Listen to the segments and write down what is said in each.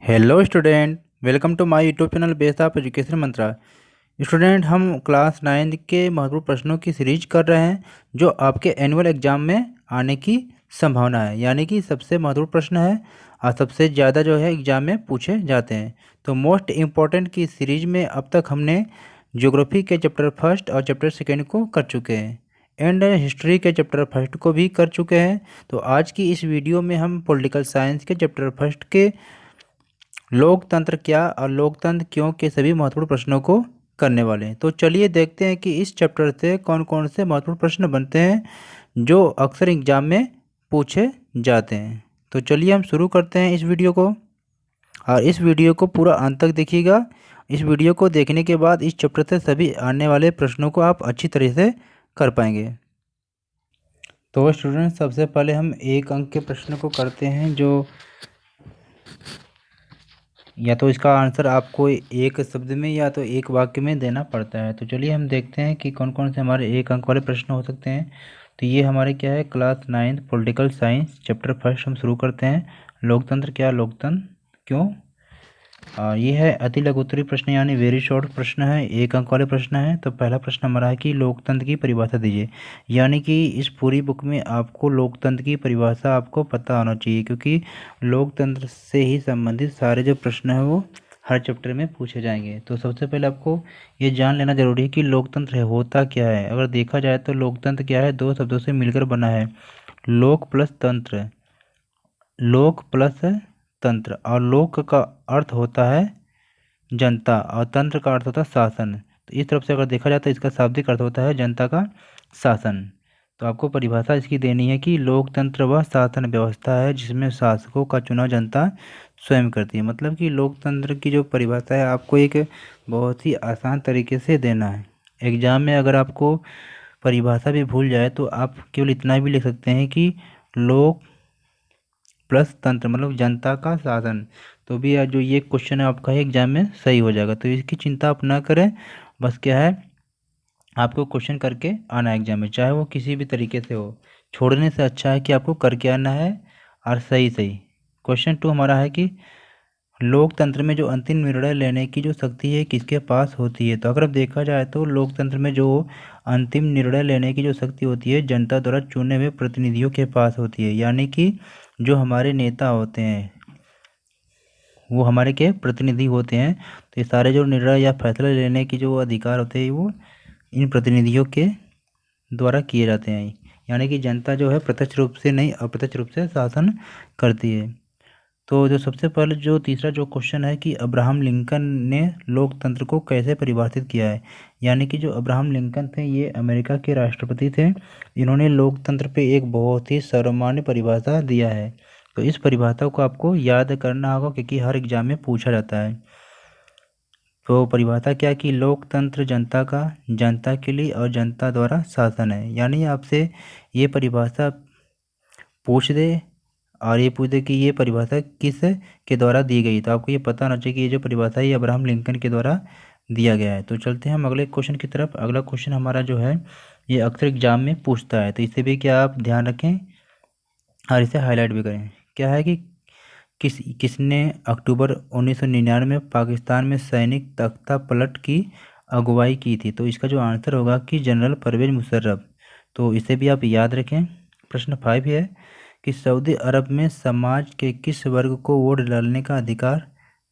Hello student, welcome to my YouTube channel based of education Mantra. Student, हम class 9 के महत्वपूर्ण प्रश्नों की सीरीज कर रहे हैं जो आपके एनुअल एग्जाम में आने की संभावना है, यानी कि सबसे महत्वपूर्ण प्रश्न है और सबसे ज़्यादा जो है एग्जाम में पूछे जाते हैं। तो मोस्ट इम्पॉर्टेंट की सीरीज में अब तक हमने ज्योग्राफी के चैप्टर फर्स्ट और चैप्टर सेकेंड को कर चुके हैं एंड हिस्ट्री के चैप्टर फर्स्ट को भी कर चुके हैं। तो आज की इस वीडियो में हम पॉलिटिकल साइंस के चैप्टर फर्स्ट के लोकतंत्र क्या और लोकतंत्र क्यों के सभी महत्वपूर्ण प्रश्नों को करने वाले हैं। तो चलिए देखते हैं कि इस चैप्टर से कौन कौन से महत्वपूर्ण प्रश्न बनते हैं जो अक्सर एग्जाम में पूछे जाते हैं। तो चलिए हम शुरू करते हैं इस वीडियो को, और इस वीडियो को पूरा अंत तक देखिएगा। इस वीडियो को देखने के बाद इस चैप्टर से सभी आने वाले प्रश्नों को आप अच्छी तरह से कर पाएंगे। तो स्टूडेंट, सबसे पहले हम एक अंक के प्रश्न को करते हैं, जो या तो इसका आंसर आपको एक शब्द में या तो एक वाक्य में देना पड़ता है। तो चलिए हम देखते हैं कि कौन कौन से हमारे एक अंक वाले प्रश्न हो सकते हैं। तो ये हमारे क्या है, class 9 political science chapter first हम शुरू करते हैं। लोकतंत्र क्या, लोकतंत्र क्यों। और ये है अति लघु उत्तरीय प्रश्न, यानी वेरी शॉर्ट प्रश्न है, एक अंक वाले प्रश्न है। तो पहला प्रश्न हमारा है कि लोकतंत्र की परिभाषा दीजिए। यानी कि इस पूरी बुक में आपको लोकतंत्र की परिभाषा आपको पता होना चाहिए, क्योंकि लोकतंत्र से ही संबंधित सारे जो प्रश्न हैं वो हर चैप्टर में पूछे जाएंगे। तो सबसे पहले आपको ये जान लेना जरूरी है कि लोकतंत्र है होता क्या है। अगर देखा जाए तो लोकतंत्र क्या है, दो शब्दों से मिलकर बना है, लोक प्लस तंत्र। लोक प्लस तंत्र, और लोक का अर्थ होता है जनता और तंत्र का अर्थ होता है शासन। तो इस तरफ से अगर देखा जाए तो इसका शाब्दिक अर्थ होता है जनता का शासन। तो आपको परिभाषा इसकी देनी है कि लोकतंत्र वह शासन व्यवस्था है जिसमें शासकों का चुनाव जनता स्वयं करती है। मतलब कि लोकतंत्र की जो परिभाषा है आपको एक बहुत ही आसान तरीके से देना है। एग्जाम में अगर आपको परिभाषा भी भूल जाए तो आप केवल इतना भी लिख सकते हैं कि लोक प्लस तंत्र मतलब जनता का शासन। तो भी जो ये क्वेश्चन है आपका एग्जाम में सही हो जाएगा। तो इसकी चिंता आप ना करें, बस क्या है आपको क्वेश्चन करके आना है एग्जाम में, चाहे वो किसी भी तरीके से हो। छोड़ने से अच्छा है कि आपको करके आना है और सही सही। क्वेश्चन 2 हमारा है कि लोकतंत्र में जो अंतिम निर्णय लेने की जो शक्ति है किसके पास होती है। तो अगर अब देखा जाए तो लोकतंत्र में जो अंतिम निर्णय लेने की जो शक्ति होती है जनता द्वारा चुने हुए प्रतिनिधियों के पास होती है। यानी कि जो हमारे नेता होते हैं वो हमारे के प्रतिनिधि होते हैं। तो ये सारे जो निर्णय या फैसले लेने की जो अधिकार होते हैं वो इन प्रतिनिधियों के द्वारा किए जाते हैं। यानी कि जनता जो है प्रत्यक्ष रूप से नहीं, अप्रत्यक्ष रूप से शासन करती है। तो जो सबसे पहले जो तीसरा जो क्वेश्चन है कि अब्राहम लिंकन ने लोकतंत्र को कैसे परिभाषित किया है। यानी कि जो अब्राहम लिंकन थे ये अमेरिका के राष्ट्रपति थे। इन्होंने लोकतंत्र पे एक बहुत ही सर्वमान्य परिभाषा दिया है। तो इस परिभाषा को आपको याद करना होगा क्योंकि हर एग्जाम में पूछा जाता है। तो परिभाषा क्या कि लोकतंत्र जनता का, जनता के लिए और जनता द्वारा शासन है। यानी आपसे ये परिभाषा पूछ दे और ये पूछ दे कि ये परिभाषा किस के द्वारा दी गई, तो आपको ये पता होना चाहिए कि ये जो परिभाषा है ये अब्राहम लिंकन के द्वारा दिया गया है। तो चलते हैं हम अगले क्वेश्चन की तरफ। अगला क्वेश्चन हमारा जो है ये अक्सर एग्जाम में पूछता है, तो इसे भी क्या आप ध्यान रखें और इसे हाईलाइट भी करें। क्या है कि किसने अक्टूबर 1999 में पाकिस्तान में सैनिक तख्ता पलट की अगुवाई की थी। तो इसका जो आंसर होगा कि जनरल परवेज मुशर्रफ। तो इसे भी आप याद रखें। प्रश्न 5 है कि सऊदी अरब में समाज के किस वर्ग को वोट डालने का अधिकार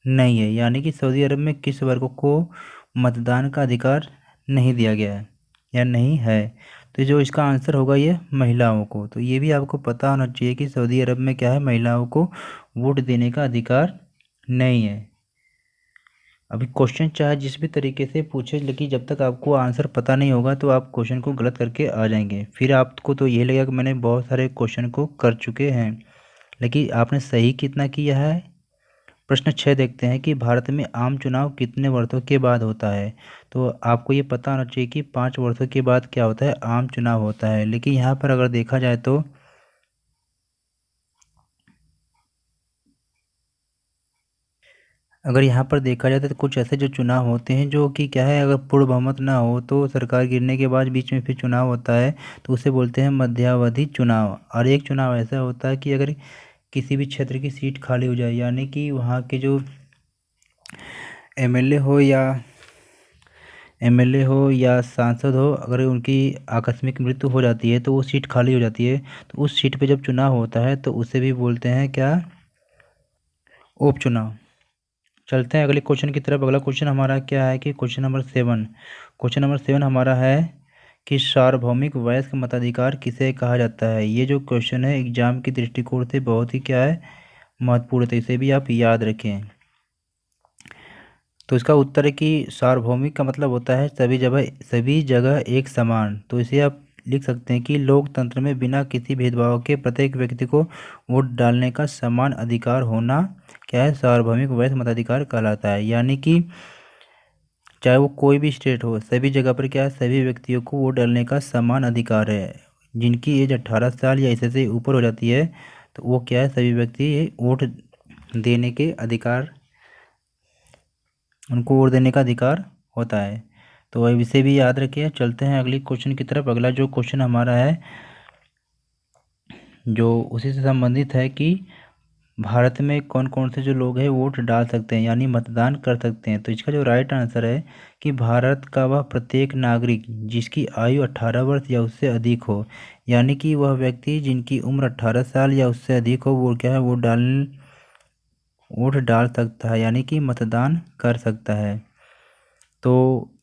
नहीं है। यानी कि सऊदी अरब में किस वर्ग को मतदान का अधिकार नहीं दिया गया है या नहीं है। तो जो इसका आंसर होगा ये महिलाओं को। तो ये भी आपको पता होना चाहिए कि सऊदी अरब में क्या है, महिलाओं को वोट देने का अधिकार नहीं है। अभी क्वेश्चन चाहे जिस भी तरीके से पूछे, लेकिन जब तक आपको आंसर पता नहीं होगा तो आप क्वेश्चन को गलत करके आ जाएंगे। फिर आपको तो ये लगेगा कि मैंने बहुत सारे क्वेश्चन को कर चुके हैं, लेकिन आपने सही कितना किया है। प्रश्न 6 देखते हैं कि भारत में आम चुनाव कितने वर्षों के बाद होता है। तो आपको ये पता होना चाहिए कि 5 वर्षों के बाद क्या होता है, आम चुनाव होता है। लेकिन यहाँ पर अगर देखा जाए तो अगर यहाँ पर देखा जाए तो कुछ ऐसे जो चुनाव होते हैं जो कि क्या है, अगर पूर्ण बहुमत ना हो तो सरकार गिरने के बाद बीच में फिर चुनाव होता है, तो उसे बोलते हैं मध्यावधि चुनाव। और एक चुनाव ऐसा होता है कि अगर किसी भी क्षेत्र की सीट खाली हो जाए, यानी कि वहाँ के जो एमएलए हो या सांसद हो, अगर उनकी आकस्मिक मृत्यु हो जाती है तो वो सीट खाली हो जाती है, तो उस सीट पे जब चुनाव होता है तो उसे भी बोलते हैं क्या, उपचुनाव। चलते हैं अगले क्वेश्चन की तरफ। अगला क्वेश्चन हमारा क्या है कि क्वेश्चन नंबर 7 हमारा है कि सार्वभौमिक वयस्क मताधिकार किसे कहा जाता है। ये जो क्वेश्चन है एग्जाम की दृष्टिकोण से बहुत ही क्या है, महत्वपूर्ण है, तो इसे भी आप याद रखें। तो इसका उत्तर है कि सार्वभौमिक का मतलब होता है सभी जगह एक समान। तो इसे आप लिख सकते हैं कि लोकतंत्र में बिना किसी भेदभाव के प्रत्येक व्यक्ति को वोट डालने का समान अधिकार होना क्या है, सार्वभौमिक वयस्क मताधिकार कहलाता है। यानी कि चाहे वो कोई भी स्टेट हो, सभी जगह पर क्या है, सभी व्यक्तियों को वोट डालने का समान अधिकार है। जिनकी एज 18 साल या इससे ऊपर हो जाती है तो वो क्या है, सभी व्यक्ति वोट देने के अधिकार, उनको वोट देने का अधिकार होता है। तो अब इसे भी याद रखिए। चलते हैं अगली क्वेश्चन की तरफ। अगला जो क्वेश्चन हमारा है जो उसी से संबंधित है कि भारत में कौन कौन से जो लोग हैं वोट डाल सकते हैं यानी मतदान कर सकते हैं। तो इसका जो राइट आंसर है कि भारत का वह प्रत्येक नागरिक जिसकी आयु 18 वर्ष या उससे अधिक हो, यानी कि वह व्यक्ति जिनकी उम्र 18 साल या उससे अधिक हो, वो क्या है, वोट डाल सकता है, यानी कि मतदान कर सकता है। तो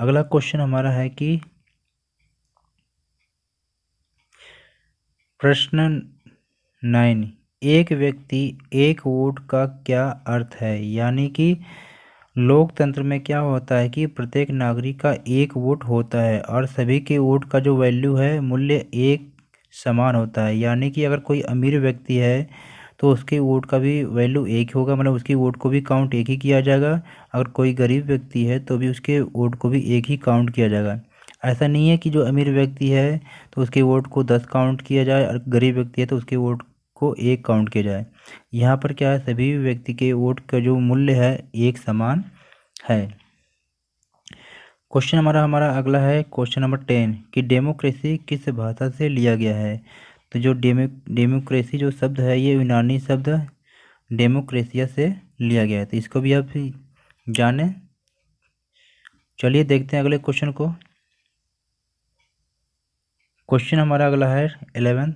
अगला क्वेश्चन हमारा है कि प्रश्न 9, एक व्यक्ति एक वोट का क्या अर्थ है। यानी कि लोकतंत्र में क्या होता है कि प्रत्येक नागरिक का एक वोट होता है और सभी के वोट का जो वैल्यू है, मूल्य एक समान होता है। यानी कि अगर कोई अमीर व्यक्ति है तो उसके वोट का भी वैल्यू एक होगा, मतलब उसकी वोट को भी काउंट एक ही किया जाएगा। अगर कोई गरीब व्यक्ति है तो भी उसके वोट को भी एक ही काउंट किया जाएगा। ऐसा नहीं है कि जो अमीर व्यक्ति है तो उसके वोट को 10 काउंट किया जाए और गरीब व्यक्ति है तो उसके वोट को एक काउंट किया जाए। यहाँ पर क्या है, सभी व्यक्ति के वोट का जो मूल्य है एक समान है। क्वेश्चन हमारा हमारा अगला है क्वेश्चन नंबर 10 कि डेमोक्रेसी किस भाषा से लिया गया है। तो जो डेमोक्रेसी जो शब्द है ये यूनानी शब्द डेमोक्रेसिया से लिया गया है। तो इसको भी आप जाने। चलिए देखते हैं अगले क्वेश्चन को। क्वेश्चन हमारा अगला है 11,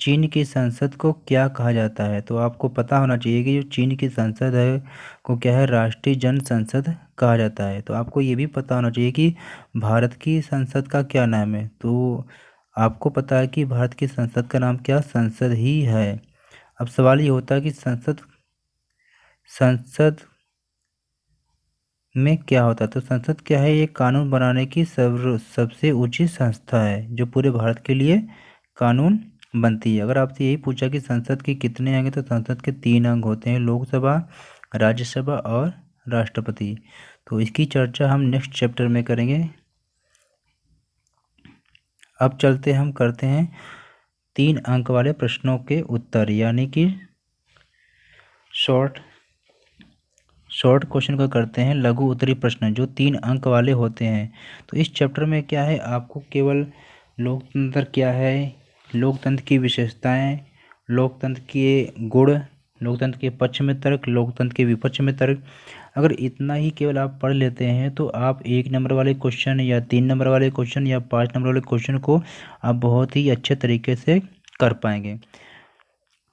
चीन की संसद को क्या कहा जाता है। तो आपको पता होना चाहिए कि जो चीन की संसद है को क्या है, राष्ट्रीय जन संसद कहा जाता है। तो आपको ये भी पता होना चाहिए कि भारत की संसद का क्या नाम है। तो आपको पता है कि भारत की संसद का नाम क्या, संसद ही है। अब सवाल ये होता है कि संसद में क्या होता है। तो संसद क्या है, ये कानून बनाने की सबसे ऊंची संस्था है जो पूरे भारत के लिए कानून बनती है। अगर आपसे यही पूछा कि संसद के कितने अंग हैं, तो संसद के 3 अंग होते हैं, लोकसभा, राज्यसभा और राष्ट्रपति। तो इसकी चर्चा हम नेक्स्ट चैप्टर में करेंगे। अब चलते हम करते हैं 3 अंक वाले प्रश्नों के उत्तर, यानी कि शॉर्ट क्वेश्चन का करते हैं लघु उत्तरीय प्रश्न जो 3 अंक वाले होते हैं। तो इस चैप्टर में क्या है, आपको केवल लोकतंत्र क्या है, लोकतंत्र की विशेषताएं, लोकतंत्र के गुण, लोकतंत्र के पक्ष में तर्क, लोकतंत्र के विपक्ष में तर्क, अगर इतना ही केवल आप पढ़ लेते हैं तो आप 1 नंबर वाले क्वेश्चन या 3 नंबर वाले क्वेश्चन या 5 नंबर वाले क्वेश्चन को आप बहुत ही अच्छे तरीके से कर पाएंगे।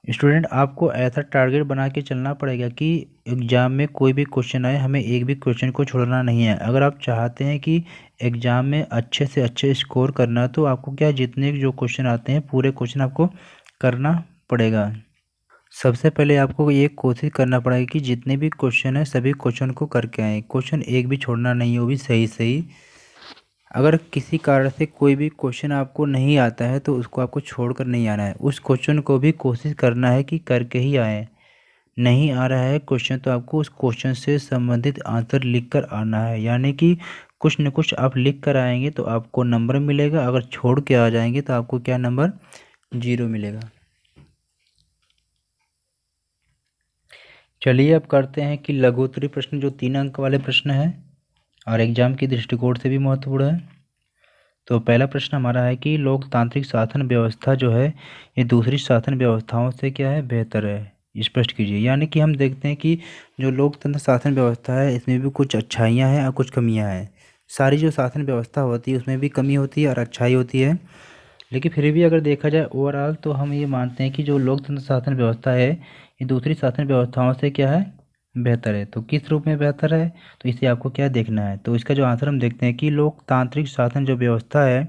स्टूडेंट, आपको ऐसा टारगेट बना के चलना पड़ेगा कि एग्ज़ाम में कोई भी क्वेश्चन आए, हमें एक भी क्वेश्चन को छोड़ना नहीं है। अगर आप चाहते हैं कि एग्ज़ाम में अच्छे से अच्छे स्कोर करना, तो आपको क्या, जितने जो क्वेश्चन आते हैं पूरे क्वेश्चन आपको करना पड़ेगा। सबसे पहले आपको ये कोशिश करना पड़ेगा कि जितने भी क्वेश्चन हैं सभी क्वेश्चन को करके आएँ, क्वेश्चन एक भी छोड़ना नहीं है, वो भी सही सही। अगर किसी कारण से कोई भी क्वेश्चन आपको नहीं आता है तो उसको आपको छोड़कर नहीं आना है, उस क्वेश्चन को भी कोशिश करना है कि करके ही आए। नहीं आ रहा है क्वेश्चन तो आपको उस क्वेश्चन से संबंधित आंसर लिख कर आना है, यानी कि कुछ न कुछ आप लिख कर आएंगे तो आपको नंबर मिलेगा। अगर छोड़ के आ जाएंगे तो आपको क्या, नंबर 0 मिलेगा। चलिए अब करते हैं कि लघु उत्तरीय प्रश्न जो 3 अंक वाले प्रश्न हैं और एग्जाम की दृष्टिकोण से भी महत्वपूर्ण है। तो पहला प्रश्न हमारा है कि लोकतांत्रिक शासन व्यवस्था जो है ये दूसरी शासन व्यवस्थाओं से क्या है, बेहतर है। स्पष्ट कीजिए। यानी कि हम देखते हैं कि जो लोकतंत्र शासन व्यवस्था है इसमें भी कुछ अच्छाइयाँ हैं और कुछ कमियाँ हैं। सारी जो शासन व्यवस्था होती है उसमें भी कमी होती है और अच्छाई होती है, लेकिन फिर भी अगर देखा जाए ओवरऑल तो हम ये मानते हैं कि जो लोकतंत्र शासन व्यवस्था है ये दूसरी शासन व्यवस्थाओं से क्या है, बेहतर है। तो किस रूप में बेहतर है, तो इसे आपको क्या देखना है। तो इसका जो आंसर हम देखते हैं कि लोकतांत्रिक शासन जो व्यवस्था है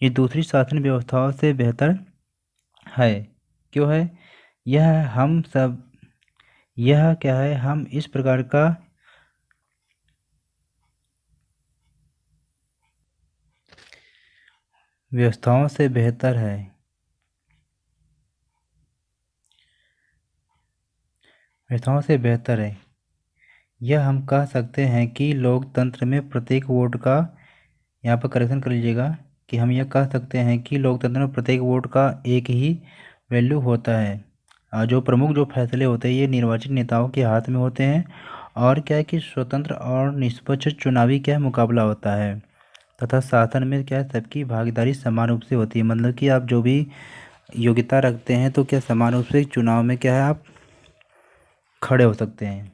ये दूसरी शासन व्यवस्थाओं से बेहतर है। क्यों है यह, हम सब, यह क्या है, हम इस प्रकार का व्यवस्थाओं से बेहतर है, व्यवस्थाओं से बेहतर है। यह हम कह सकते हैं कि लोकतंत्र में प्रत्येक वोट का, यहाँ पर करेक्शन कर लीजिएगा, कि हम यह कह सकते हैं कि लोकतंत्र में प्रत्येक वोट का एक ही वैल्यू होता है। जो प्रमुख जो फैसले होते हैं ये निर्वाचित नेताओं के हाथ में होते हैं। और क्या है कि स्वतंत्र और निष्पक्ष चुनावी क्या है, मुकाबला होता है। तथा शासन में क्या है, सबकी भागीदारी समान रूप से होती है। मतलब कि आप जो भी योग्यता रखते हैं तो क्या समान रूप से चुनाव में क्या है, आप खड़े हो सकते हैं।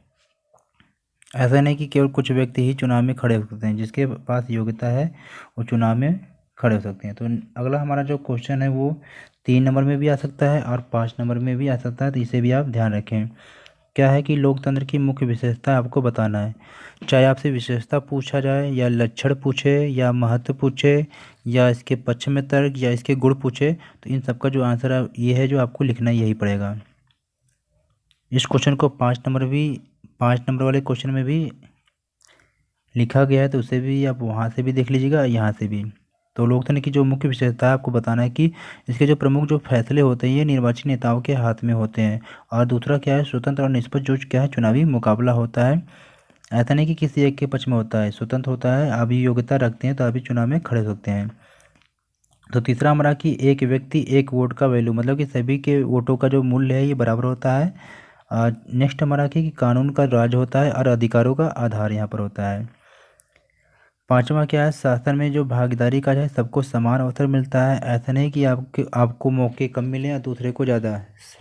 ऐसा नहीं कि केवल कुछ व्यक्ति ही चुनाव में खड़े हो सकते हैं, जिसके पास योग्यता है वो चुनाव में खड़े हो सकते हैं। तो अगला हमारा जो क्वेश्चन है वो 3 नंबर में भी आ सकता है और 5 नंबर में भी आ सकता है, तो इसे भी आप ध्यान रखें। क्या है कि लोकतंत्र की मुख्य विशेषता आपको बताना है। चाहे आपसे विशेषता पूछा जाए या लक्षण पूछे या महत्व पूछे या इसके पक्ष में तर्क या इसके गुण पूछे, तो इन सबका जो आंसर ये है जो आपको लिखना यही पड़ेगा। इस क्वेश्चन को 5 नंबर भी, 5 नंबर वाले क्वेश्चन में भी लिखा गया है, तो उसे भी आप वहाँ से भी देख लीजिएगा, यहाँ से भी। तो लोकतंत्र की जो मुख्य विशेषता है आपको बताना है कि इसके जो प्रमुख जो फैसले होते हैं ये निर्वाचित नेताओं के हाथ में होते हैं। और दूसरा क्या है, स्वतंत्र और निष्पक्ष जो क्या है चुनावी मुकाबला होता है। ऐसा नहीं कि किसी एक के पक्ष में होता है, स्वतंत्र होता है। अभी योग्यता रखते हैं तो अभी चुनाव में खड़े हो सकते हैं। तो तीसरा हमारा कि एक व्यक्ति एक वोट का वैल्यू, मतलब कि सभी के वोटों का जो मूल्य है ये बराबर होता है। नेक्स्ट हमारा कि कानून का राज होता है और अधिकारों का आधार यहाँ पर होता है। पांचवा क्या है, शासन में जो भागीदारी का है सबको समान अवसर मिलता है। ऐसा नहीं कि आपको मौके कम मिले या दूसरे को ज़्यादा।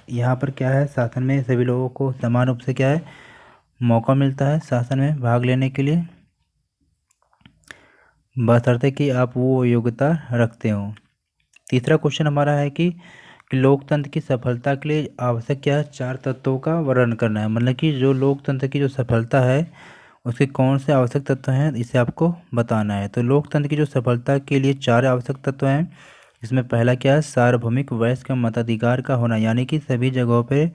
यहाँ पर क्या है, शासन में सभी लोगों को समान रूप से क्या है, मौका मिलता है शासन में भाग लेने के लिए, बशर्ते कि आप वो योग्यता रखते हो। तीसरा क्वेश्चन हमारा है कि लोकतंत्र की सफलता के लिए आवश्यक क्या है, 4 तत्वों का वर्णन करना है। मतलब कि जो लोकतंत्र की जो सफलता है उसके कौन से आवश्यक तत्व हैं इसे आपको बताना है। तो लोकतंत्र की जो सफलता के लिए 4 आवश्यक तत्व हैं। इसमें पहला क्या है, सार्वभौमिक वयस्क मताधिकार का होना, यानी कि सभी जगहों पे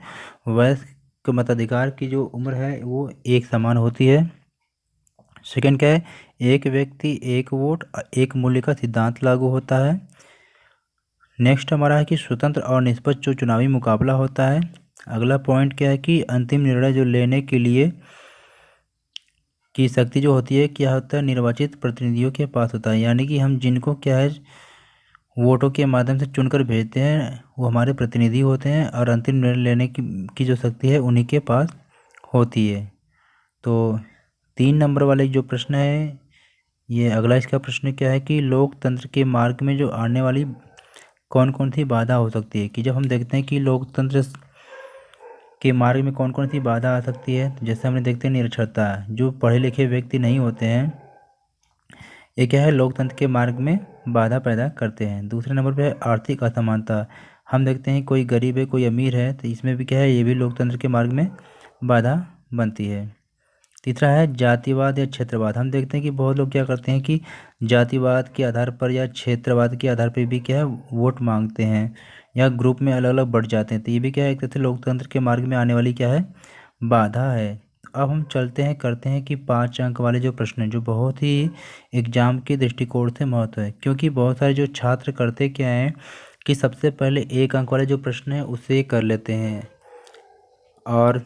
वयस्क मताधिकार की जो उम्र है वो एक समान होती है। सेकंड क्या है, एक व्यक्ति एक वोट एक मूल्य का सिद्धांत लागू होता है। नेक्स्ट हमारा है कि स्वतंत्र और निष्पक्ष जो चुनावी मुकाबला होता है। अगला पॉइंट क्या है कि अंतिम निर्णय जो लेने के लिए की शक्ति जो होती है क्या होता है, निर्वाचित प्रतिनिधियों के पास होता है। यानी कि हम जिनको क्या है वोटों के माध्यम से चुनकर भेजते हैं वो हमारे प्रतिनिधि होते हैं और अंतिम निर्णय लेने की जो शक्ति है उन्हीं के पास होती है। तो 3 नंबर वाले जो प्रश्न है ये अगला इसका प्रश्न क्या है कि लोकतंत्र के मार्ग में जो आने वाली कौन कौन सी बाधा हो सकती है। कि जब हम देखते हैं कि लोकतंत्र के मार्ग में कौन कौन सी बाधा आ सकती है, तो जैसे हमने देखते हैं निरक्षरता, जो पढ़े लिखे व्यक्ति नहीं होते हैं ये क्या है, लोकतंत्र के मार्ग में बाधा पैदा करते हैं। दूसरे नंबर पे है आर्थिक असमानता। हम देखते हैं कोई गरीब है कोई अमीर है, तो इसमें भी क्या है, ये भी लोकतंत्र के मार्ग में बाधा बनती है। तीसरा है जातिवाद या क्षेत्रवाद। हम देखते हैं कि बहुत लोग क्या करते हैं कि जातिवाद के आधार पर या क्षेत्रवाद के आधार पर भी क्या है वोट मांगते हैं या ग्रुप में अलग अलग बढ़ जाते हैं। तो ये भी क्या है, एक तरह से लोकतंत्र के मार्ग में आने वाली क्या है, बाधा है। अब हम चलते हैं करते हैं कि 5 अंक वाले जो प्रश्न हैं जो बहुत ही एग्जाम के दृष्टिकोण से महत्व है, क्योंकि बहुत सारे जो छात्र करते क्या हैं कि सबसे पहले 1 अंक वाले जो प्रश्न है उसे कर लेते हैं और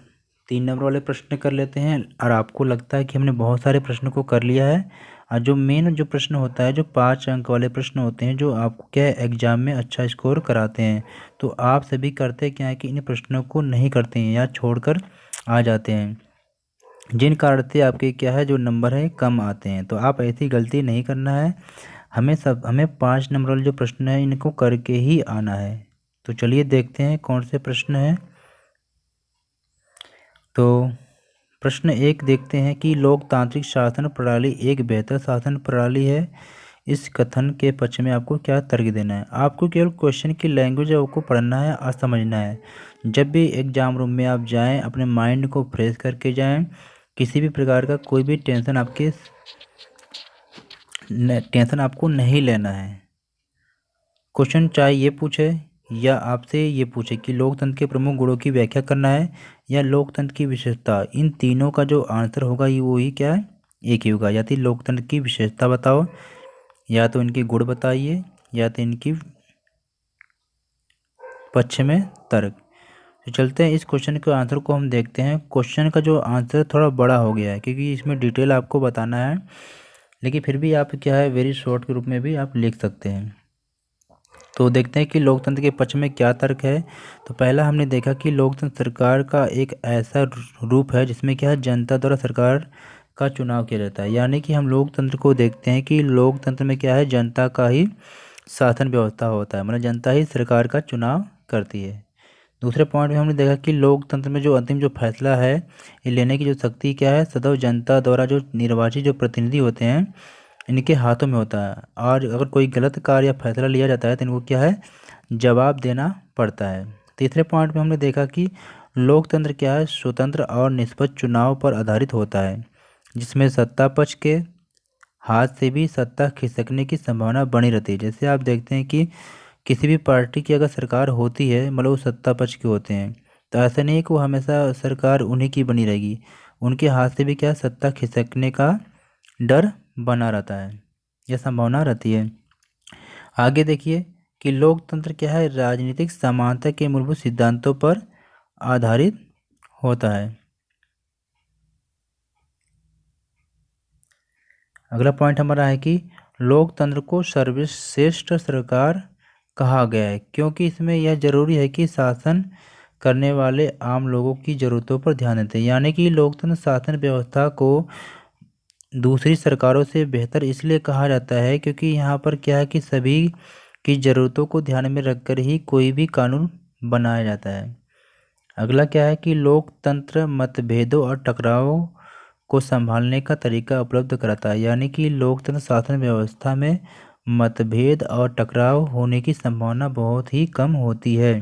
3 नंबर वाले प्रश्न कर लेते हैं, और आपको लगता है कि हमने बहुत सारे प्रश्नों को कर लिया है। और जो मेन जो प्रश्न होता है जो 5 अंक वाले प्रश्न होते हैं जो आपको क्या है एग्जाम में अच्छा स्कोर कराते हैं, तो आप सभी करते क्या है कि इन प्रश्नों को नहीं करते हैं या छोड़कर आ जाते हैं, जिन कारण से आपके क्या है जो नंबर है कम आते हैं। तो आप ऐसी गलती नहीं करना है, हमें 5 नंबर वाले जो प्रश्न है इनको करके ही आना है। तो चलिए देखते हैं कौन से प्रश्न हैं। तो प्रश्न 1 देखते हैं कि लोकतांत्रिक शासन प्रणाली एक बेहतर शासन प्रणाली है। इस कथन के पक्ष में आपको क्या तर्क देना है। आपको केवल क्वेश्चन की लैंग्वेज आपको पढ़ना है और समझना है। जब भी एग्जाम रूम में आप जाएं, अपने माइंड को फ्रेश करके जाएं। किसी भी प्रकार का कोई भी टेंशन आपको नहीं लेना है। क्वेश्चन चाहे ये पूछे या आपसे ये पूछे कि लोकतंत्र के प्रमुख गुणों की व्याख्या करना है या लोकतंत्र की विशेषता, इन तीनों का जो आंसर होगा ये वही क्या है, एक ही होगा। या तो लोकतंत्र की विशेषता बताओ, या तो इनके गुण बताइए, या तो इनकी पक्ष में तर्क। तो चलते हैं इस क्वेश्चन के आंसर को हम देखते हैं। क्वेश्चन का जो आंसर थोड़ा बड़ा हो गया है क्योंकि इसमें डिटेल आपको बताना है, लेकिन फिर भी आप क्या है वेरी शॉर्ट के रूप में भी आप लिख सकते हैं। तो देखते हैं कि लोकतंत्र के पक्ष में क्या तर्क है। तो पहला हमने देखा कि लोकतंत्र सरकार का एक ऐसा रूप है जिसमें क्या है जनता द्वारा सरकार का चुनाव किया जाता है। यानी कि हम लोकतंत्र को देखते हैं कि लोकतंत्र में क्या है जनता का ही शासन व्यवस्था होता है, मतलब जनता ही सरकार का चुनाव करती है। दूसरे पॉइंट में हमने देखा कि लोकतंत्र में जो अंतिम जो फैसला है ये लेने की जो शक्ति क्या है, सदैव जनता द्वारा जो निर्वाचित जो प्रतिनिधि होते हैं इनके हाथों में होता है। और अगर कोई गलत कार्य या फैसला लिया जाता है तो इनको क्या है जवाब देना पड़ता है। तीसरे पॉइंट में हमने देखा कि लोकतंत्र क्या है स्वतंत्र और निष्पक्ष चुनाव पर आधारित होता है, जिसमें सत्ता पक्ष के हाथ से भी सत्ता खिसकने की संभावना बनी रहती है। जैसे आप देखते हैं कि किसी भी पार्टी की अगर सरकार होती है, मतलब वो सत्ता पक्ष के होते हैं, तो ऐसा नहीं है कि वो हमेशा सरकार उन्हीं की बनी रहेगी। उनके हाथ से भी क्या सत्ता खिसकने का डर बना रहता है या संभावना रहती है। आगे देखिए कि लोकतंत्र क्या है राजनीतिक समानता के मूलभूत सिद्धांतों पर आधारित होता है। अगला पॉइंट हमारा है कि लोकतंत्र को सर्वश्रेष्ठ सरकार कहा गया है क्योंकि इसमें यह जरूरी है कि शासन करने वाले आम लोगों की ज़रूरतों पर ध्यान देते हैं। यानी कि लोकतंत्र शासन व्यवस्था को दूसरी सरकारों से बेहतर इसलिए कहा जाता है क्योंकि यहाँ पर क्या है कि सभी की ज़रूरतों को ध्यान में रखकर ही कोई भी कानून बनाया जाता है। अगला क्या है कि लोकतंत्र मतभेदों और टकरावों को संभालने का तरीका उपलब्ध कराता है। यानी कि लोकतंत्र शासन व्यवस्था में मतभेद और टकराव होने की संभावना बहुत ही कम होती है।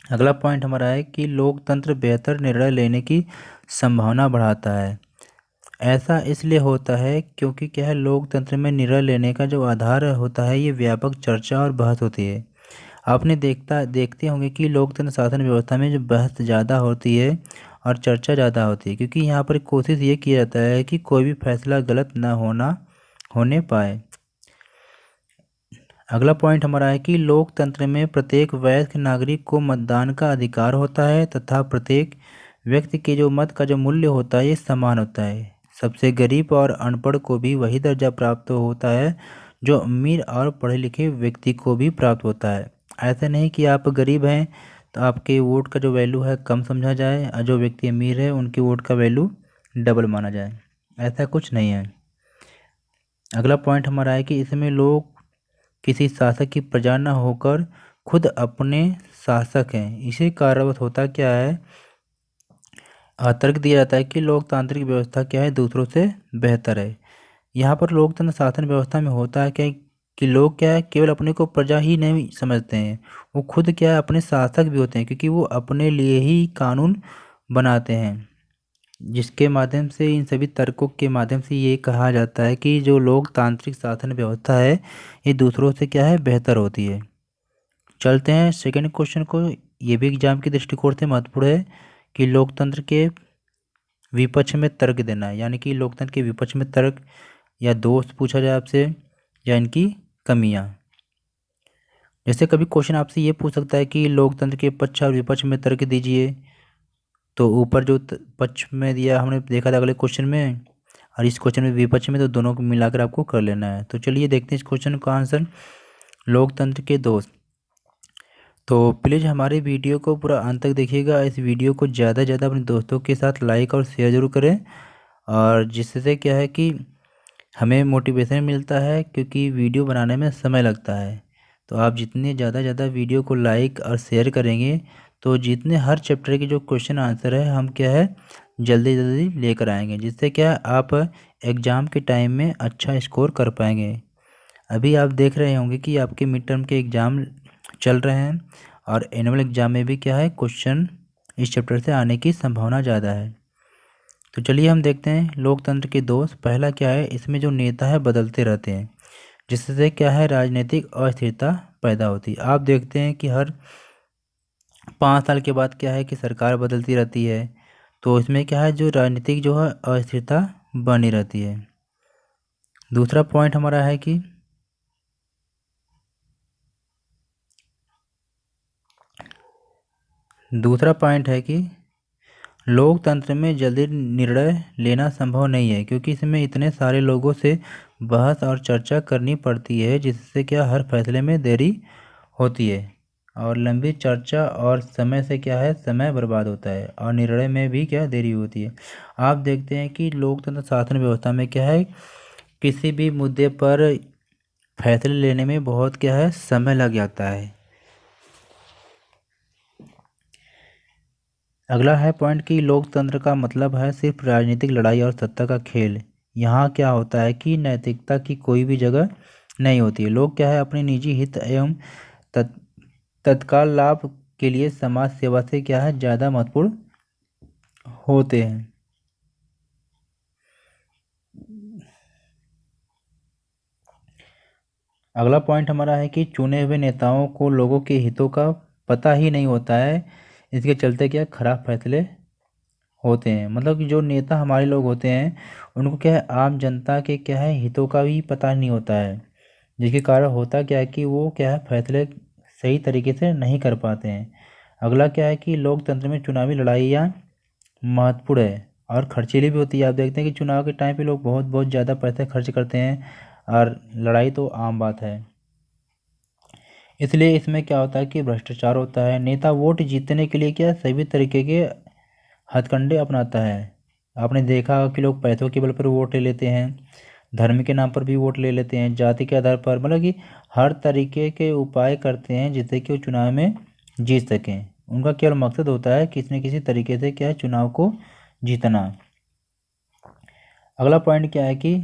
अगला पॉइंट हमारा है कि लोकतंत्र बेहतर निर्णय लेने की संभावना बढ़ाता है। ऐसा इसलिए होता है क्योंकि क्या है लोकतंत्र में निर्णय लेने का जो आधार होता है ये व्यापक चर्चा और बहस होती है। आपने देखते होंगे कि लोकतंत्र शासन व्यवस्था में जो बहस ज़्यादा होती है और चर्चा ज़्यादा होती है क्योंकि यहाँ पर कोशिश ये किया जाता है कि कोई भी फैसला गलत ना होने पाए। अगला पॉइंट हमारा है कि लोकतंत्र में प्रत्येक वयस्क नागरिक को मतदान का अधिकार होता है तथा प्रत्येक व्यक्ति के जो मत का जो मूल्य होता है ये समान होता है। सबसे गरीब और अनपढ़ को भी वही दर्जा प्राप्त होता है जो अमीर और पढ़े लिखे व्यक्ति को भी प्राप्त होता है। ऐसा नहीं कि आप गरीब हैं तो आपके वोट का जो वैल्यू है कम समझा जाए और जो व्यक्ति अमीर है उनके वोट का वैल्यू डबल माना जाए, ऐसा कुछ नहीं है। अगला पॉइंट हमारा है कि इसमें लोग किसी शासक की प्रजा न होकर खुद अपने शासक हैं। इसी कारणवश होता क्या है तर्क दिया जाता है कि लोकतांत्रिक व्यवस्था क्या है दूसरों से बेहतर है। यहाँ पर लोकतंत्र शासन व्यवस्था में होता है क्या कि लोग क्या है केवल अपने को प्रजा ही नहीं समझते हैं, वो खुद क्या है अपने शासक भी होते हैं क्योंकि वो अपने लिए ही कानून बनाते हैं। जिसके माध्यम से इन सभी तर्कों के माध्यम से ये कहा जाता है कि जो लोकतांत्रिक शासन व्यवस्था है ये दूसरों से क्या है बेहतर होती है। चलते हैं सेकंड क्वेश्चन को। ये भी एग्जाम की दृष्टिकोण से महत्वपूर्ण है कि लोकतंत्र के विपक्ष में तर्क देना है। यानी कि लोकतंत्र के विपक्ष में तर्क या दोष पूछा जाए आपसे या इनकी कमियां। जैसे कभी क्वेश्चन आपसे ये पूछ सकता है कि लोकतंत्र के पक्ष और विपक्ष में तर्क दीजिए, तो ऊपर जो पक्ष में दिया हमने देखा था अगले क्वेश्चन में, और इस क्वेश्चन में विपक्ष में, तो दोनों को मिलाकर आपको कर लेना है। तो चलिए देखते हैं इस क्वेश्चन का आंसर। लोकतंत्र के दोष। तो प्लीज़ हमारे वीडियो को पूरा अंत तक देखिएगा। इस वीडियो को ज़्यादा से ज़्यादा अपने दोस्तों के साथ लाइक और शेयर ज़रूर करें, और जिससे क्या है कि हमें मोटिवेशन मिलता है क्योंकि वीडियो बनाने में समय लगता है। तो आप जितने ज़्यादा वीडियो को लाइक और शेयर करेंगे तो जितने हर चैप्टर के जो क्वेश्चन आंसर है हम क्या है जल्दी जल्दी लेकर आएंगे, जिससे क्या आप एग्ज़ाम के टाइम में अच्छा स्कोर कर पाएंगे। अभी आप देख रहे होंगे कि आपके मिड टर्म के एग्ज़ाम चल रहे हैं और एनुअल एग्ज़ाम में भी क्या है क्वेश्चन इस चैप्टर से आने की संभावना ज़्यादा है। तो चलिए हम देखते हैं लोकतंत्र के दोष। पहला क्या है, इसमें जो नेता है बदलते रहते हैं, जिससे क्या है राजनीतिक अस्थिरता पैदा होती है। आप देखते हैं कि हर 5 साल के बाद क्या है कि सरकार बदलती रहती है, तो इसमें क्या है जो राजनीतिक जो है अस्थिरता बनी रहती है। दूसरा पॉइंट हमारा है कि लोकतंत्र में जल्दी निर्णय लेना संभव नहीं है, क्योंकि इसमें इतने सारे लोगों से बहस और चर्चा करनी पड़ती है, जिससे क्या हर फैसले में देरी होती है और लंबी चर्चा और समय से क्या है समय बर्बाद होता है और निर्णय में भी क्या देरी होती है। आप देखते हैं कि लोकतंत्र शासन व्यवस्था में क्या है किसी भी मुद्दे पर फैसले लेने में बहुत क्या है समय लग जाता है। अगला है पॉइंट कि लोकतंत्र का मतलब है सिर्फ राजनीतिक लड़ाई और सत्ता का खेल। यहाँ क्या होता है कि नैतिकता की कोई भी जगह नहीं होती है। लोग क्या है अपने निजी हित एवं तत्काल लाभ के लिए समाज सेवा से क्या है ज़्यादा महत्वपूर्ण होते हैं। अगला पॉइंट हमारा है कि चुने हुए नेताओं को लोगों के हितों का पता ही नहीं होता है, इसके चलते क्या खराब फैसले होते हैं। मतलब कि जो नेता हमारे लोग होते हैं उनको क्या है आम जनता के क्या है हितों का भी पता नहीं होता है, जिसके कारण होता क्या है कि वो क्या है फैसले सही तरीके से नहीं कर पाते हैं। अगला क्या है कि लोकतंत्र में चुनावी लड़ाइयाँ महत्वपूर्ण है और खर्चीली भी होती है। आप देखते हैं कि चुनाव के टाइम पे लोग बहुत बहुत ज़्यादा पैसे खर्च करते हैं और लड़ाई तो आम बात है। इसलिए इसमें क्या होता है कि भ्रष्टाचार होता है। नेता वोट जीतने के लिए क्या सभी तरीके के हथकंडे अपनाता है। आपने देखा कि लोग पैसों के बल पर वोट ले लेते हैं, धर्म के नाम पर भी वोट ले लेते हैं, जाति के आधार पर, मतलब कि हर तरीके के उपाय करते हैं जिससे कि वो चुनाव में जीत सकें। उनका केवल मकसद होता है किसी न किसी तरीके से क्या है चुनाव को जीतना। अगला पॉइंट क्या है कि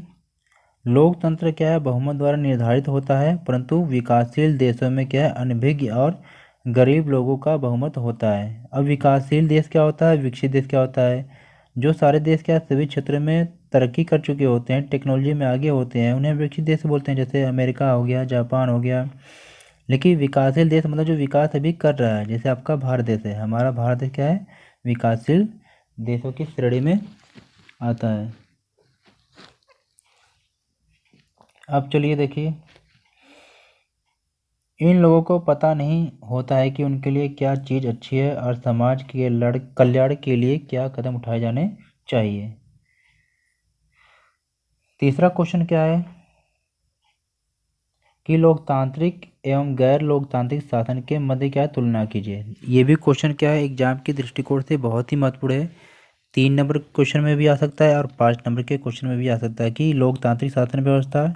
लोकतंत्र क्या है बहुमत द्वारा निर्धारित होता है, परंतु विकासशील देशों में क्या है अनभिज्ञ और गरीब लोगों का बहुमत होता है। अब विकासशील देश क्या होता है, विकसित देश क्या होता है, जो सारे देश क्या सभी क्षेत्र में तरक्की कर चुके होते हैं, टेक्नोलॉजी में आगे होते हैं, उन्हें विकसित देश बोलते हैं, जैसे अमेरिका हो गया, जापान हो गया। लेकिन विकासशील देश मतलब जो विकास अभी कर रहा है, जैसे आपका भारत देश है, हमारा भारत देश क्या है विकासशील देशों की श्रेणी में आता है। अब चलिए देखिए, इन लोगों को पता नहीं होता है कि उनके लिए क्या चीज़ अच्छी है और समाज के कल्याण के लिए क्या कदम उठाए जाने चाहिए। तीसरा क्वेश्चन क्या है कि लोकतांत्रिक एवं गैर लोकतांत्रिक शासन के मध्य क्या तुलना कीजिए। ये भी क्वेश्चन क्या है एग्जाम के दृष्टिकोण से बहुत ही महत्वपूर्ण है। 3 नंबर क्वेश्चन में भी आ सकता है और 5 नंबर के क्वेश्चन में भी आ सकता है कि लोकतांत्रिक शासन व्यवस्था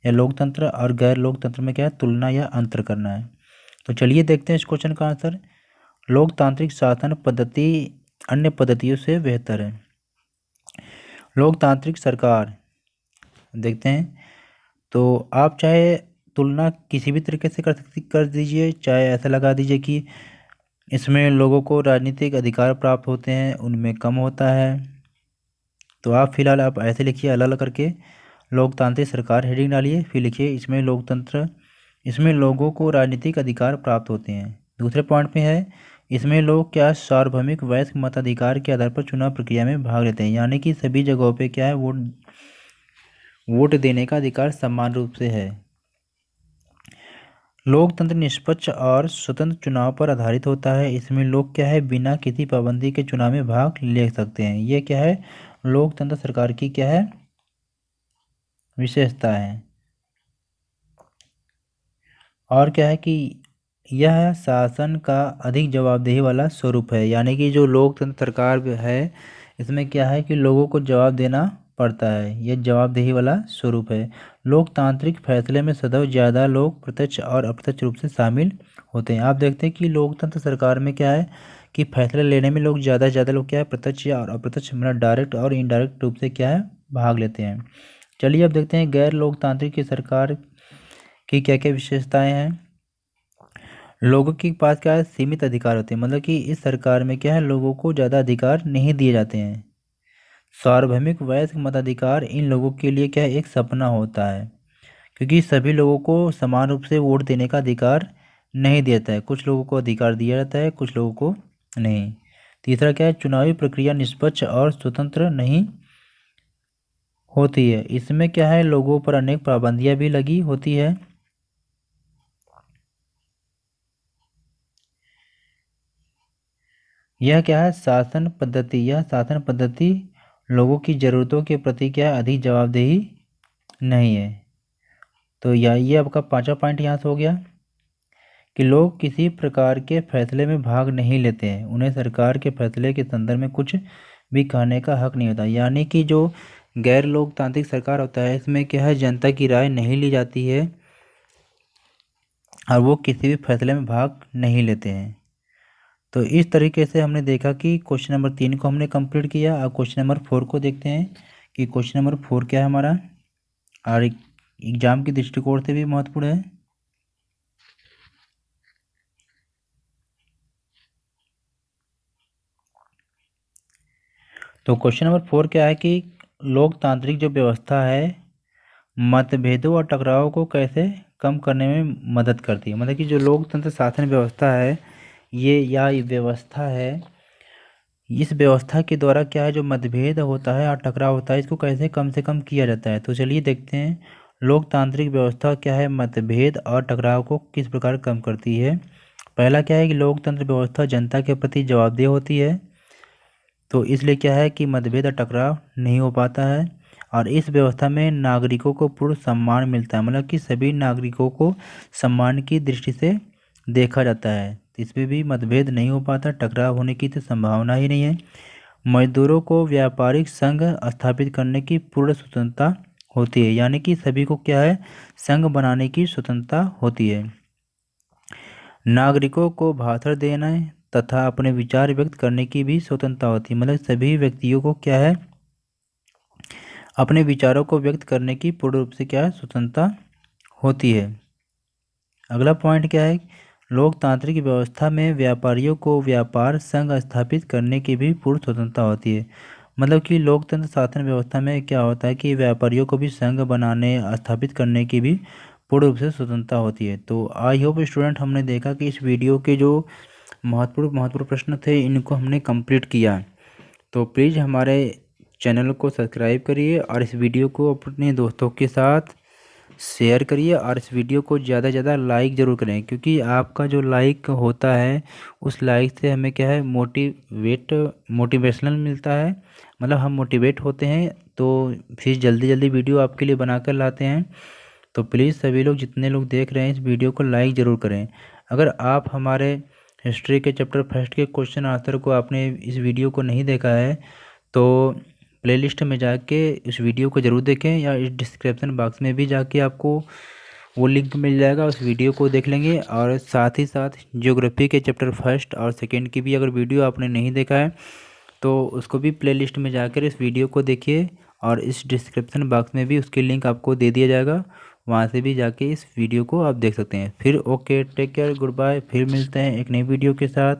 या लोकतंत्र और गैर लोकतंत्र में क्या है तुलना या अंतर करना है। तो चलिए देखते हैं इस क्वेश्चन का आंसर। लोकतांत्रिक शासन पद्धति अन्य पद्धतियों से बेहतर है। लोकतांत्रिक सरकार देखते हैं, तो आप चाहे तुलना किसी भी तरीके से कर दीजिए, चाहे ऐसा लगा दीजिए कि इसमें लोगों को राजनीतिक अधिकार प्राप्त होते हैं उनमें कम होता है, तो आप फिलहाल आप ऐसे लिखिए अलग अलग करके। लोकतांत्रिक सरकार हेडिंग डालिए, फिर लिखिए इसमें लोकतंत्र, इसमें लोगों को राजनीतिक अधिकार प्राप्त होते हैं। दूसरे पॉइंट में है इसमें लोग क्या सार्वभौमिक वयस्क मताधिकार के आधार पर चुनाव प्रक्रिया में भाग लेते हैं, यानी कि सभी जगहों पे क्या है वोट देने का अधिकार समान रूप से है। लोकतंत्र निष्पक्ष और स्वतंत्र चुनाव पर आधारित होता है। इसमें लोग क्या है बिना किसी पाबंदी के चुनाव में भाग ले सकते हैं। ये क्या है लोकतंत्र सरकार की क्या है विशेषता है। और क्या है कि यह शासन का अधिक जवाबदेही वाला स्वरूप है, यानी कि जो लोकतंत्र सरकार है इसमें क्या है कि लोगों को जवाब देना पड़ता है। यह जवाबदेही वाला स्वरूप है। लोकतांत्रिक फैसले में सदैव ज़्यादा लोग प्रत्यक्ष और अप्रत्यक्ष रूप से शामिल होते हैं। आप देखते हैं कि लोकतंत्र सरकार में क्या है कि फैसले लेने में लोग ज़्यादा से ज़्यादा लोग क्या है प्रत्यक्ष और अप्रत्यक्ष मतलब डायरेक्ट और इनडायरेक्ट रूप से क्या है भाग लेते हैं। चलिए अब देखते हैं गैर लोकतांत्रिक की सरकार की क्या क्या विशेषताएं हैं। लोगों के पास क्या है सीमित अधिकार होते हैं, मतलब कि इस सरकार में क्या है लोगों को ज़्यादा अधिकार नहीं दिए जाते हैं। सार्वभौमिक वयस्क मताधिकार इन लोगों के लिए क्या है एक सपना होता है, क्योंकि सभी लोगों को समान रूप से वोट देने का अधिकार नहीं देता है। कुछ लोगों को अधिकार दिया जाता है, कुछ लोगों को नहीं। तीसरा क्या है चुनावी प्रक्रिया निष्पक्ष और स्वतंत्र नहीं होती है। इसमें क्या है लोगों पर अनेक पाबंदियां भी लगी होती है। यह क्या है शासन पद्धति, यह शासन पद्धति लोगों की ज़रूरतों के प्रति क्या है अधिक जवाबदेही नहीं है। तो ये आपका पांचवा पॉइंट यहाँ से हो गया कि लोग किसी प्रकार के फैसले में भाग नहीं लेते हैं। उन्हें सरकार के फैसले के संदर्भ में कुछ भी कहने का हक नहीं होता। यानी कि जो गैर लोकतांत्रिक सरकार होता है इसमें क्या है जनता की राय नहीं ली जाती है और वो किसी भी फैसले में भाग नहीं लेते हैं। तो इस तरीके से हमने देखा कि क्वेश्चन नंबर 3 को हमने कंप्लीट किया। अब क्वेश्चन नंबर 4 को देखते हैं कि क्वेश्चन नंबर 4 क्या है हमारा और एग्जाम के दृष्टिकोण से भी महत्वपूर्ण है। तो क्वेश्चन नंबर 4 क्या है कि लोकतांत्रिक जो व्यवस्था है मतभेदों और टकराव को कैसे कम करने में मदद करती है। मतलब कि जो लोकतंत्र शासन व्यवस्था है ये व्यवस्था है, इस व्यवस्था के द्वारा क्या है जो मतभेद होता है और टकराव होता है इसको कैसे कम से कम किया जाता है। तो चलिए देखते हैं लोकतांत्रिक व्यवस्था क्या है मतभेद और टकराव को किस प्रकार कम करती है। पहला क्या है कि लोकतंत्र व्यवस्था जनता के प्रति जवाबदेह होती है, तो इसलिए क्या है कि मतभेद और टकराव नहीं हो पाता है। और इस व्यवस्था में नागरिकों को पूर्ण सम्मान मिलता है, मतलब कि सभी नागरिकों को सम्मान की दृष्टि से देखा जाता है। तो इसमें भी मतभेद नहीं हो पाता, टकराव होने की तो संभावना ही नहीं है। मजदूरों को व्यापारिक संघ स्थापित करने की पूर्ण स्वतंत्रता होती है, यानी कि सभी को क्या है संघ बनाने की स्वतंत्रता होती है। नागरिकों को भाषण देना तथा अपने विचार व्यक्त करने की भी स्वतंत्रता होती है, मतलब सभी व्यक्तियों को क्या है अपने विचारों को व्यक्त करने की पूर्ण रूप से क्या है स्वतंत्रता होती है। अगला पॉइंट क्या है लोकतांत्रिक व्यवस्था में व्यापारियों को व्यापार संघ स्थापित करने की भी पूर्ण स्वतंत्रता होती है। मतलब कि लोकतंत्र शासन व्यवस्था में क्या होता है कि व्यापारियों को भी संघ बनाने स्थापित करने की भी पूर्ण रूप से स्वतंत्रता होती है। तो आई होप स्टूडेंट हमने देखा कि इस वीडियो के जो महत्वपूर्ण प्रश्न थे इनको हमने कंप्लीट किया। तो प्लीज़ हमारे चैनल को सब्सक्राइब करिए और इस वीडियो को अपने दोस्तों के साथ शेयर करिए और इस वीडियो को ज़्यादा से ज़्यादा लाइक ज़रूर करें, क्योंकि आपका जो लाइक होता है उस लाइक से हमें क्या है मोटिवेशनल मिलता है, मतलब हम मोटिवेट होते हैं तो फिर जल्दी जल्दी वीडियो आपके लिए बनाकर लाते हैं। तो प्लीज़ सभी लोग जितने लोग देख रहे हैं इस वीडियो को लाइक ज़रूर करें। अगर आप हमारे हिस्ट्री के चैप्टर फर्स्ट के क्वेश्चन आंसर को आपने इस वीडियो को नहीं देखा है तो प्लेलिस्ट में जाके इस वीडियो को ज़रूर देखें, या इस डिस्क्रिप्शन बॉक्स में भी जाके आपको वो लिंक मिल जाएगा, उस वीडियो को देख लेंगे। और साथ ही साथ ज्योग्राफी के चैप्टर फर्स्ट और सेकंड की भी अगर वीडियो आपने नहीं देखा है तो उसको भी प्लेलिस्ट में जाकर इस वीडियो को देखिए और इस डिस्क्रिप्शन बॉक्स में भी उसकी लिंक आपको दे दिया जाएगा, वहाँ से भी जाके इस वीडियो को आप देख सकते हैं। फिर okay take care good bye, फिर मिलते हैं एक नई वीडियो के साथ।